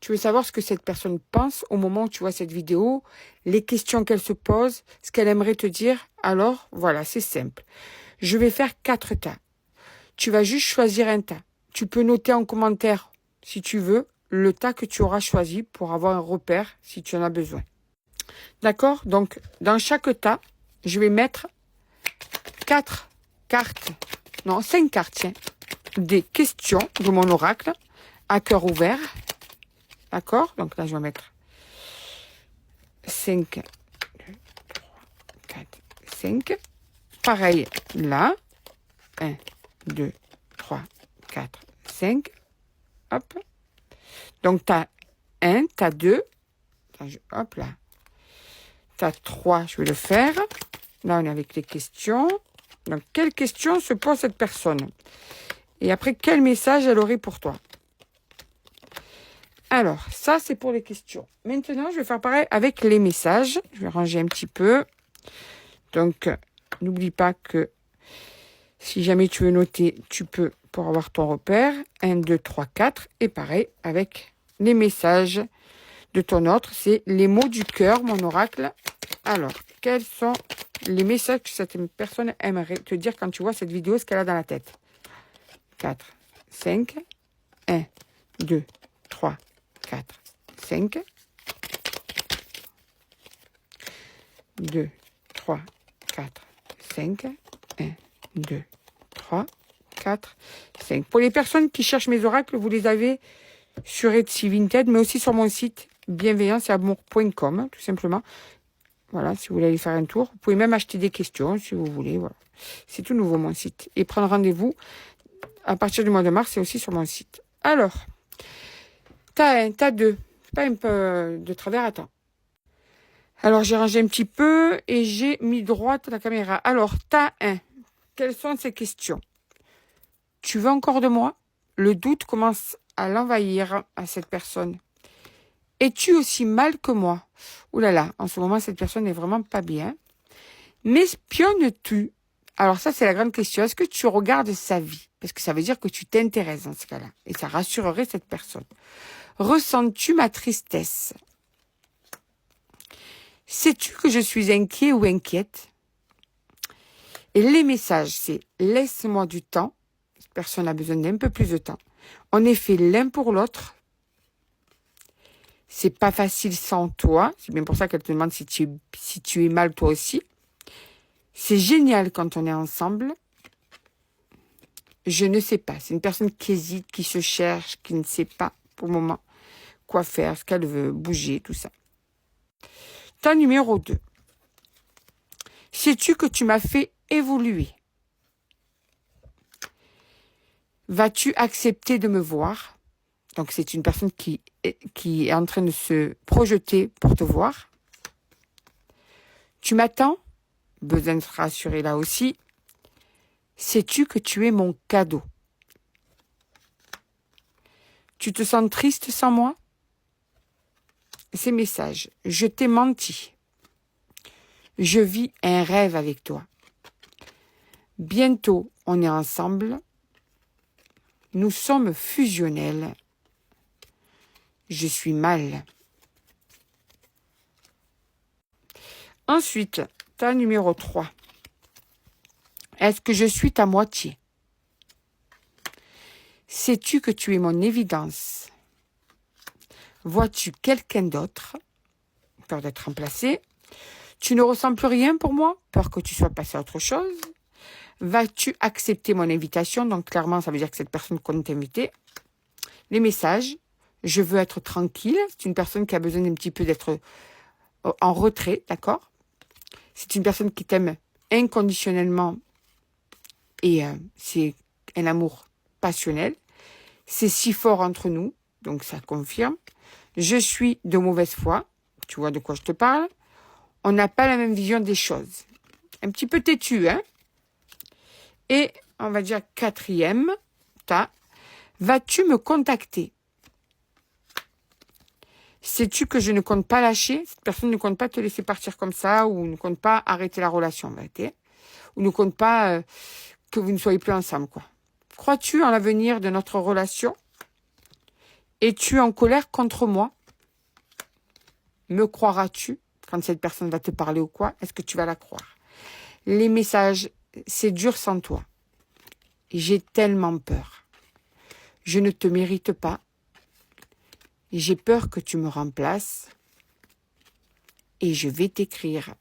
Tu veux savoir ce que cette personne pense au moment où tu vois cette vidéo, les questions qu'elle se pose, ce qu'elle aimerait te dire. Alors, voilà, c'est simple. Je vais faire 4 tas. Tu vas juste choisir un tas. Tu peux noter en commentaire, si tu veux, le tas que tu auras choisi pour avoir un repère si tu en as besoin. D'accord? Donc, dans chaque tas, je vais mettre 4 cartes, non, 5 cartes, tiens, des questions de mon oracle à cœur ouvert. D'accord? Donc là, je vais mettre 5, 2, 3, 4, 5. Pareil, là, 1, 2, 3, 4, 5. Hop. Donc, tu as 1, tu as 2. Hop là. Tu as 3, je vais le faire. Là, on est avec les questions. Donc, quelle question se pose cette personne? Et après, quel message elle aurait pour toi? Alors, ça, c'est pour les questions. Maintenant, je vais faire pareil avec les messages. Je vais ranger un petit peu. Donc, n'oublie pas que si jamais tu veux noter, tu peux pour avoir ton repère. 1, 2, 3, 4. Et pareil avec les messages de ton autre. C'est les mots du cœur, mon oracle. Alors, quels sont les messages que cette personne aimerait te dire quand tu vois cette vidéo, ce qu'elle a dans la tête? 4, 5, 1, 2, 3, 4, 5, 2, 3, 4, 5, 1, 2, 3, 4, 5. Pour les personnes qui cherchent mes oracles, vous les avez sur Etsy Vinted, mais aussi sur mon site bienveillanceamour.com, tout simplement. Voilà, si vous voulez aller faire un tour. Vous pouvez même acheter des questions, si vous voulez. Voilà. C'est tout nouveau, mon site. Et prendre rendez-vous à partir du mois de mars, c'est aussi sur mon site. Alors, t'as 1, t'as 2. C'est pas un peu de travers, attends. Alors, j'ai rangé un petit peu et j'ai mis droite la caméra. Alors, t'as 1. Quelles sont ces questions? Tu veux encore de moi? Le doute commence à l'envahir à cette personne. Es-tu aussi mal que moi? Ouh là là, en ce moment, cette personne n'est vraiment pas bien. M'espionnes-tu? Alors ça, c'est la grande question. Est-ce que tu regardes sa vie? Parce que ça veut dire que tu t'intéresses dans ce cas-là. Et ça rassurerait cette personne. Ressens-tu ma tristesse? Sais-tu que je suis inquiet ou inquiète? Et les messages, c'est laisse-moi du temps. Cette personne a besoin d'un peu plus de temps. On est fait l'un pour l'autre. C'est pas facile sans toi. C'est bien pour ça qu'elle te demande si tu es mal toi aussi. C'est génial quand on est ensemble. Je ne sais pas. C'est une personne qui hésite, qui se cherche, qui ne sait pas pour le moment quoi faire, ce qu'elle veut, bouger, tout ça. Ta numéro 2. Sais-tu que tu m'as fait évoluer? Vas-tu accepter de me voir? Donc, c'est une personne qui est en train de se projeter pour te voir. Tu m'attends? Besoin de te rassurer là aussi. Sais-tu que tu es mon cadeau? Tu te sens triste sans moi? Ces messages. Je t'ai menti. Je vis un rêve avec toi. Bientôt, on est ensemble. Nous sommes fusionnels. Je suis mal. Ensuite, ta numéro 3. Est-ce que je suis ta moitié? Sais-tu que tu es mon évidence? Vois-tu quelqu'un d'autre? Peur d'être remplacé. Tu ne ressens plus rien pour moi? Peur que tu sois passé à autre chose? Vas-tu accepter mon invitation? Donc clairement, ça veut dire que cette personne compte t'inviter. Les messages. Je veux être tranquille. C'est une personne qui a besoin d'un petit peu d'être en retrait, d'accord? C'est une personne qui t'aime inconditionnellement et c'est un amour passionnel. C'est si fort entre nous, donc ça confirme. Je suis de mauvaise foi. Tu vois de quoi je te parle? On n'a pas la même vision des choses. Un petit peu têtu, hein? Et on va dire 4e, vas-tu me contacter? Sais-tu que je ne compte pas lâcher? Cette personne ne compte pas te laisser partir comme ça ou ne compte pas arrêter la relation, en vérité. Ou ne compte pas que vous ne soyez plus ensemble, quoi. Crois-tu en l'avenir de notre relation? Es-tu en colère contre moi? Me croiras-tu quand cette personne va te parler ou quoi? Est-ce que tu vas la croire? Les messages, c'est dur sans toi. J'ai tellement peur. Je ne te mérite pas. J'ai peur que tu me remplaces. Et je vais t'écrire